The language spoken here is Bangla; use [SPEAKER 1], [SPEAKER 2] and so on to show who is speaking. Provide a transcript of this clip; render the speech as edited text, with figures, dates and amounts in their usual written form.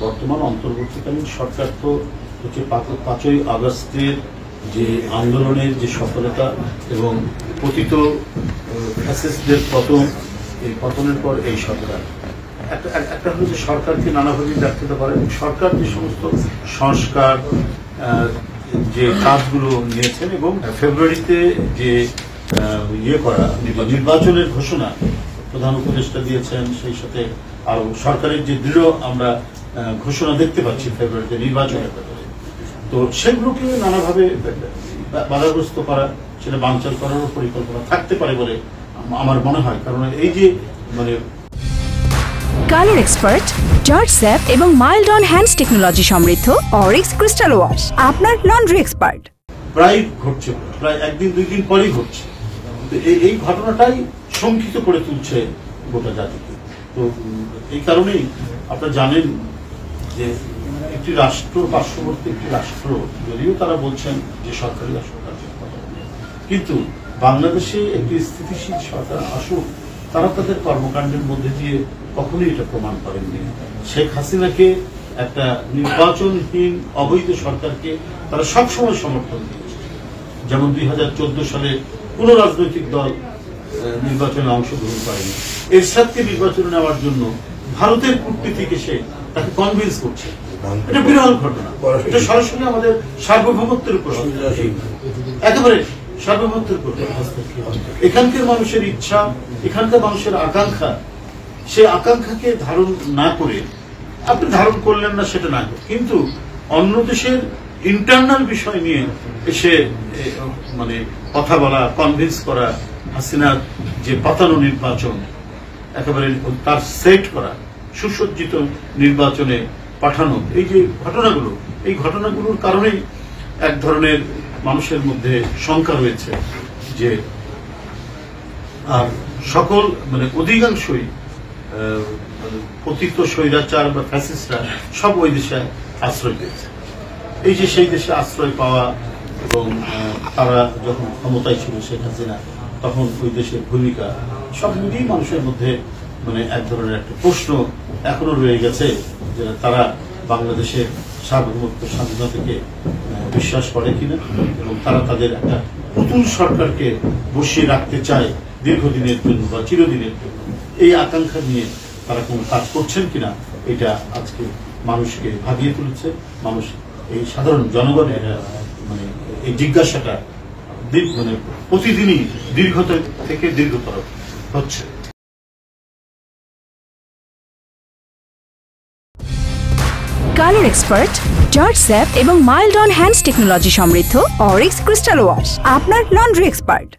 [SPEAKER 1] বর্তমান অন্তর্বর্তীকালীন সরকার তো হচ্ছে 5ই আগস্টের যে আন্দোলনের যে সফলতা এবং পতিত ফ্যাসিস্টদের পতন, এই পতনের পর এই সরকার একটা হলো যে সরকারকে নানাভাবে ব্যাখ্যা করে। সরকার যে সমস্ত সংস্কার যে কাজগুলো নিয়েছেন এবং ফেব্রুয়ারিতে যে করা নির্বাচনের ঘোষণা প্রধান উপদেষ্টা দিয়েছেন, সেই সাথে আরো সরকারের যে দৃঢ় আমরা ঘোষণা দেখতে পাচ্ছি ফেব্রুয়ারিতে নির্বাচনের ব্যাপারে, তো সেগুলোকে নানাভাবে বাধাগ্রস্ত করা, সেটা বানচাল করারও পরিকল্পনা থাকতে পারে বলে আমার মনে হয়। কারণ এই যে মানে
[SPEAKER 2] কালার এক্সপার্ট, জর্জ স্যাপ এবং মাইল্ড অন হ্যান্ডস টেকনোলজি সমৃদ্ধ অরিক্স ক্রিস্টাল ওয়াশ আপনার লন্ড্রি এক্সপার্ট।
[SPEAKER 1] প্রায় ঘটছে, প্রায় একদিন দুই দিন পরেই ঘটছে। এই ঘটনাটাই শঙ্কিত করে তুলছে গোটা জাতিকে। তো এই কারণেই আপনারা জানেন যে একটি রাষ্ট্র, পার্শ্ববর্তী একটি রাষ্ট্র, যদিও তারা বলছেন যে সরকারি রাষ্ট্র, কিন্তু বাংলাদেশে একটি স্থিতিশীল সরকার আসুক, তারা তাদের কর্মকাণ্ডের মধ্যে দিয়ে কখনোই এটা প্রমাণ করেননি। শেখ হাসিনাকে একটা নির্বাচনহীন অবৈধ সরকারকে তারা সবসময় সমর্থন দিয়েছে। যেমন 2014 সালে কোন রাজনৈতিক দল নির্বাচনে অংশগ্রহণ করেনি। এরশাদকে নির্বাচনে নেওয়ার জন্য ভারতের কূটনীতিক এসে তাকে কনভিন্স করছে। এটা বিরল ঘটনা, এটা সরাসরি আমাদের সার্বভৌমত্বের উপর, একেবারে সার্বভৌমত্বের উপর। এখানকার মানুষের ইচ্ছা, এখানকার মানুষের আকাঙ্ক্ষা, সে আকাঙ্ক্ষাকে ধারণ না করে, আপনি ধারণ করলেন না সেটা না, কিন্তু অন্য দেশের ইন্টারনাল বিষয় নিয়ে এসে মানে কথা বলা, কনভিন্স করা, হাসিনার যে পাতানো নির্বাচন একেবারে তার সেট করা, সুসজ্জিত নির্বাচনে পাঠানো, এই যে ঘটনাগুলো, এই ঘটনাগুলোর কারণেই এক ধরনের মানুষের মধ্যে শঙ্কা রয়েছে যে আর সকল মানে অধিকাংশই পতিত স্বৈরাচার বা ফ্যাসিস্টরা সব ওই দেশে আশ্রয় পেয়েছে। এই যে সেই দেশে আশ্রয় পাওয়া এবং তারা যখন ক্ষমতায় ছিল শেখ হাসিনা, তখন ওই দেশের ভূমিকা, সব মিলিয়ে মানুষের মধ্যে মানে এক ধরনের একটা প্রশ্ন এখনো রয়ে গেছে যে তারা বাংলাদেশের সার্বভৌমত্ব স্বাধীনতাকে বিশ্বাস করে কিনা, এবং তারা তাদের একটা নতুন সরকারকে বসিয়ে রাখতে চায় দীর্ঘদিনের জন্য বা চিরদিনের জন্য। এই আকাঙ্ক্ষা নিয়ে তারা কোনো কাজ করছেন কিনা, এটা আজকে মানুষকে ভাবিয়ে তুলেছে। মানুষ, এই সাধারণ জনগণের মানে এই জিজ্ঞাসাটা মানে প্রতিদিনই দীর্ঘতর থেকে দীর্ঘতর হচ্ছে।
[SPEAKER 2] কালার এক্সপার্ট, জর্জ স্যাপ এবং মাইল্ড অন হ্যান্ডস টেকনোলজি সমৃদ্ধ অরিক্স ক্রিস্টাল ওয়াশ আপনার লন্ড্রি এক্সপার্ট।